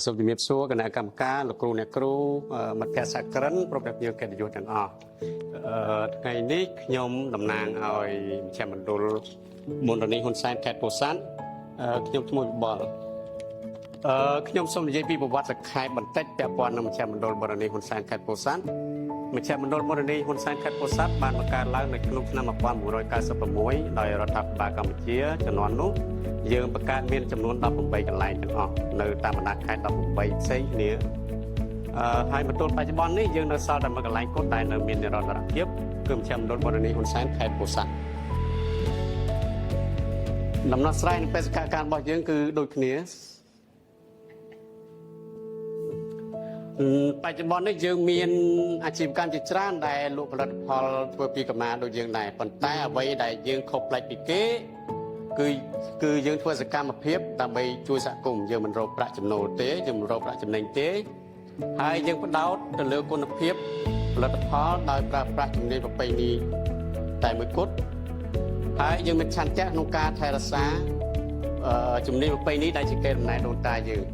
សូមជំរាបសួរគណៈកម្មការលោកគ្រូអ្នកគ្រូមិត្តភ័ក្តិសហគ្រិនប្រុសអ្នកយើងកិត្តិយសទាំងអស់ថ្ងៃនេះខ្ញុំតំណាងឲ្យមជ្ឈមណ្ឌលមន្តនីហ៊ុនសែនខេត្តពោធិ៍សាត់ខ្ញុំឈ្មោះវិបុលខ្ញុំសូមនិយាយពីប្រវត្តិសក្ខេបបន្តិចពាក់ព័ន្ធនឹងមជ្ឈមណ្ឌលមន្តនីហ៊ុនសែនខេត្តពោធិ៍សាត់មជ្ឈមណ្ឌលមន្តនីហ៊ុនសែនខេត្តពោធិ៍សាត់បានបង្កើតឡើងនៅក្នុងឆ្នាំ1996ដោយរដ្ឋាភិបាលកម្ពុជាជំនាន់នោះយើងបង្កើតមានចំនួន18កន្លែងទាំងអស់នៅតាមបណ្ដាខេត្ត18ផ្សេងគ្នាហើយមកទល់បច្ចុប្បន្ននេះយើងនៅសល់តែមួយកន្លែងគត់ដែលនៅមាននិរន្តរភាពគឺមជ្ឈមណ្ឌលមន្តនីហ៊ុនសែនខេត្តពោធិ៍សាត់ដំណោះស្រាយនៃបេសកកម្មរបស់យើងគឺដូចគ្នាបច្ចុប្បន្ននេះយើងមានអាជីវកម្មជាច្រើនដែលលក់ផលិតផលធ្វើពីកម្មាដូចយើងដែរប៉ុន្តែអ្វីដែលយើងខុសប្លែកពីគេគឺយើងធ្វើសកម្មភាពដើម្បីជួយសហគមន៍យើងមិនរកប្រាក់ចំណូលទេយើងមិនរកប្រាក់ចំណេញទេហើយយើងផ្ដោតទៅលើគុណភាពផលិតផលដោយប្រើប្រាស់ជំនាញប្រពៃណីតែមួយគត់ហើយយើងមានឆន្ទៈក្នុងការថែរក្សាជំនាញប្រពៃណីដែលជាកេរដំណែលដូនតាយើង